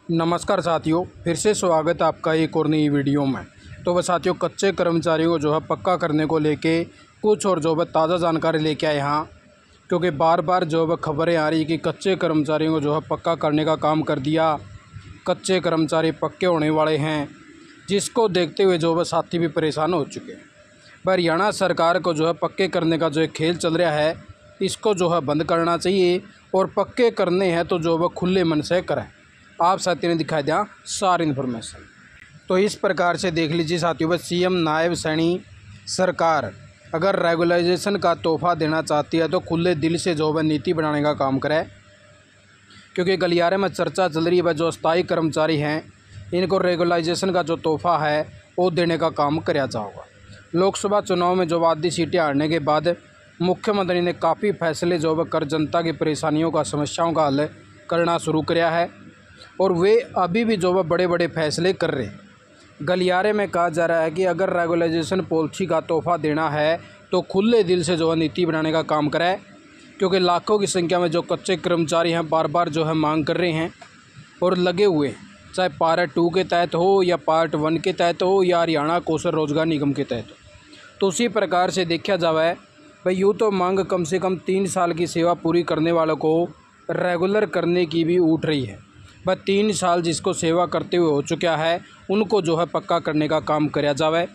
नमस्कार साथियों, फिर से स्वागत है आपका एक और नई वीडियो में। तो वह साथियों, कच्चे कर्मचारियों को जो है पक्का करने को लेके कुछ और जो है ताज़ा जानकारी लेके आए यहाँ, क्योंकि बार बार जो है खबरें आ रही कि कच्चे कर्मचारियों को जो है पक्का करने का काम कर दिया, कच्चे कर्मचारी पक्के होने वाले हैं, जिसको देखते हुए जो है साथी भी परेशान हो चुके हैं। हरियाणा सरकार को जो है पक्के करने का जो एक खेल चल रहा है, इसको जो है बंद करना चाहिए और पक्के करने हैं तो जो है खुले मन से करें। आप साथियों ने दिखा दिया सारी इन्फॉर्मेशन। तो इस प्रकार से देख लीजिए साथियों, बस सीएम नायब सैनी सरकार अगर रेगुलराइजेशन का तोहफा देना चाहती है तो खुले दिल से जो है नीति बनाने का काम करे, क्योंकि गलियारे में चर्चा चल रही है जो अस्थायी कर्मचारी हैं इनको रेगुलराइजेशन का जो तोहफा है वो देने का काम कराया जाएगा। लोकसभा चुनाव में जो आधी सीटें हारने के बाद मुख्यमंत्री ने काफ़ी फैसले जो कर जनता की परेशानियों का समस्याओं का हल करना शुरू किया है और वे अभी भी जो बड़े बड़े फैसले कर रहे हैं। गलियारे में कहा जा रहा है कि अगर रेगुलराइजेशन पॉलिसी का तोहफा देना है तो खुले दिल से जो है नीति बनाने का काम करें, क्योंकि लाखों की संख्या में जो कच्चे कर्मचारी हैं बार बार जो है मांग कर रहे हैं और लगे हुए, चाहे पार्ट 2 के तहत हो या पार्ट 1 के तहत हो या हरियाणा कौशल रोजगार निगम के तहत हो। तो उसी प्रकार से देखा जाए भाई, यूँ तो मांग कम से कम 3 साल की सेवा पूरी करने वालों को रेगुलर करने की भी उठ रही है। बस 3 साल जिसको सेवा करते हुए हो चुका है उनको जो है पक्का करने का काम कराया जाए।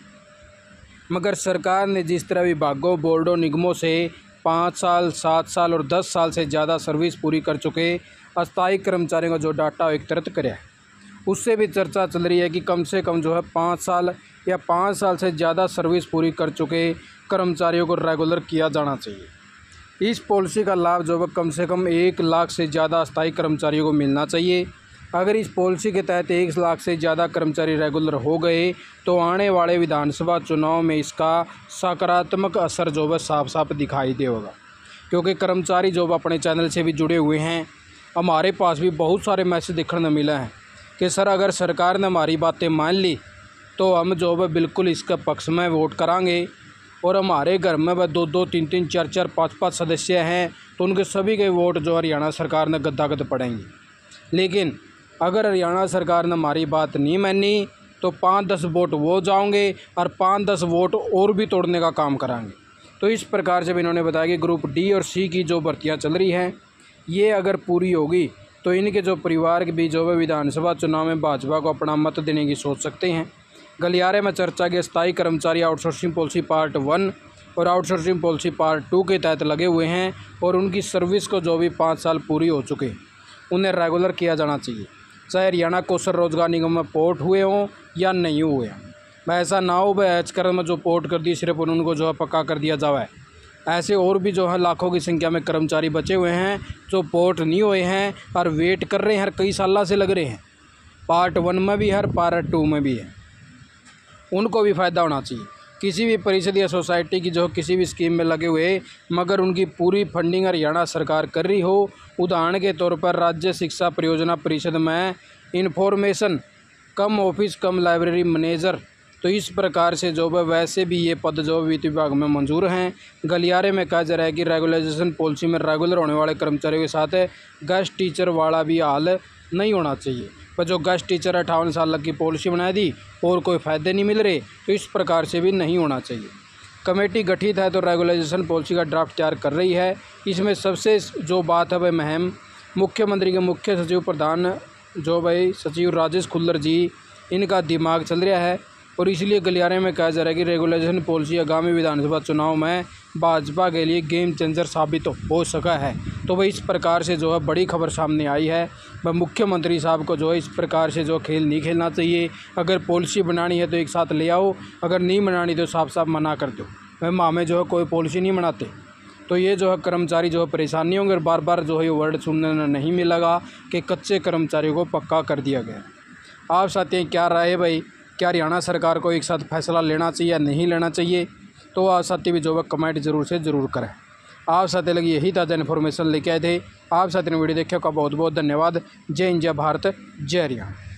मगर सरकार ने जिस तरह विभागों, बोर्डों, निगमों से 5 साल, 7 साल और 10 साल से ज़्यादा सर्विस पूरी कर चुके अस्थायी कर्मचारियों का जो डाटा एकत्रित कराया, उससे भी चर्चा चल रही है कि कम से कम जो है 5 साल या 5 साल से ज़्यादा सर्विस पूरी कर चुके कर्मचारियों को रेगुलर किया जाना चाहिए। इस पॉलिसी का लाभ जो है कम से कम 1 लाख से ज़्यादा अस्थायी कर्मचारियों को मिलना चाहिए। अगर इस पॉलिसी के तहत 1 लाख से ज़्यादा कर्मचारी रेगुलर हो गए तो आने वाले विधानसभा चुनाव में इसका सकारात्मक असर जो है साफ साफ दिखाई देगा, क्योंकि कर्मचारी जो अपने चैनल से भी जुड़े हुए हैं, हमारे पास भी बहुत सारे मैसेज देखने को मिले हैं कि सर अगर सरकार ने हमारी बातें मान ली तो हम जो है बिल्कुल इसका पक्ष में वोट करांगे और हमारे घर में वह 2-2, 3-3, 4-4, 5-5 सदस्य हैं तो उनके सभी के वोट जो हरियाणा सरकार ने गद्दागद पड़ेंगे। लेकिन अगर हरियाणा सरकार ने हमारी बात नहीं मानी तो 5-10 वोट वो जाओगे और 5-10 वोट और भी तोड़ने का काम कराएंगे। तो इस प्रकार से भी इन्होंने बताया कि ग्रुप डी और सी की जो भर्तियाँ चल रही हैं ये अगर पूरी होगी तो इनके जो परिवार के भी जो है विधानसभा चुनाव में भाजपा को अपना मत देने की सोच सकते हैं। गलियारे में चर्चा के स्थायी कर्मचारी आउटसोर्सिंग पॉलिसी पार्ट 1 और आउटसोर्सिंग पॉलिसी पार्ट 2 के तहत लगे हुए हैं और उनकी सर्विस को जो भी 5 साल पूरी हो चुके उन्हें रेगुलर किया जाना चाहिए, चाहे हरियाणा कौशल रोजगार निगम में पोर्ट हुए हों या नहीं हुए हों। ऐसा ना हो भाई एचकर में जो पोर्ट कर दी सिर्फ उनको जो है पक्का कर दिया जाए। ऐसे और भी जो है लाखों की संख्या में कर्मचारी बचे हुए हैं जो पोर्ट नहीं हुए हैं और वेट कर रहे हैं, हर कई साल से लग रहे हैं, पार्ट 1 में भी है, पार्ट 2 में भी है। उनको भी फ़ायदा होना चाहिए। किसी भी परिषद या सोसाइटी की जो किसी भी स्कीम में लगे हुए मगर उनकी पूरी फंडिंग हरियाणा सरकार कर रही हो, उदाहरण के तौर पर राज्य शिक्षा परियोजना परिषद में इंफॉर्मेशन कम ऑफिस कम लाइब्रेरी मैनेजर, तो इस प्रकार से जो है वैसे भी ये पद जो वित्त विभाग में मंजूर हैं। गलियारे में कहा जा रहा है कि रेगुलराइजेशन पॉलिसी में रेगुलर होने वाले कर्मचारियों के साथ गेस्ट टीचर वाला भी हाल नहीं होना चाहिए। पर जो गेस्ट टीचर 58 साल की पॉलिसी बना दी और कोई फ़ायदे नहीं मिल रहे, तो इस प्रकार से भी नहीं होना चाहिए। कमेटी गठित है तो रेगुलराइजेशन पॉलिसी का ड्राफ्ट तैयार कर रही है। इसमें सबसे जो बात है वह महम मुख्यमंत्री के मुख्य सचिव प्रधान जो भाई सचिव राजेश खुल्लर जी, इनका दिमाग चल रहा है और इसलिए गलियारे में कहा जा रहा है कि रेगुलराइजेशन पॉलिसी आगामी विधानसभा चुनाव में भाजपा के लिए गेम चेंजर साबित हो सका है। तो वह इस प्रकार से जो है बड़ी खबर सामने आई है। वह मुख्यमंत्री साहब को जो है इस प्रकार से जो खेल नहीं खेलना चाहिए। अगर पॉलिसी बनानी है तो एक साथ ले आओ, अगर नहीं बनानी तो साफ साफ मना कर दो। वह माँ में जो है कोई पॉलिसी नहीं बनाते तो ये जो है कर्मचारी जो है परेशानी होंगे और बार बार जो है ये वर्ड सुनने नहीं मिलेगा कि कच्चे कर्मचारियों को पक्का कर दिया गया। आप साथी क्या राय है भाई, क्या हरियाणा सरकार को एक साथ फैसला लेना चाहिए या नहीं लेना चाहिए? तो आप साथी भी जो है कमेंट जरूर से ज़रूर करें। आप साथी लगी यही ताज़ा इन्फॉर्मेशन लेके आए थे। आप साथी ने वीडियो देखने का बहुत बहुत धन्यवाद। जय हिंद, जय भारत, जय हरियाणा।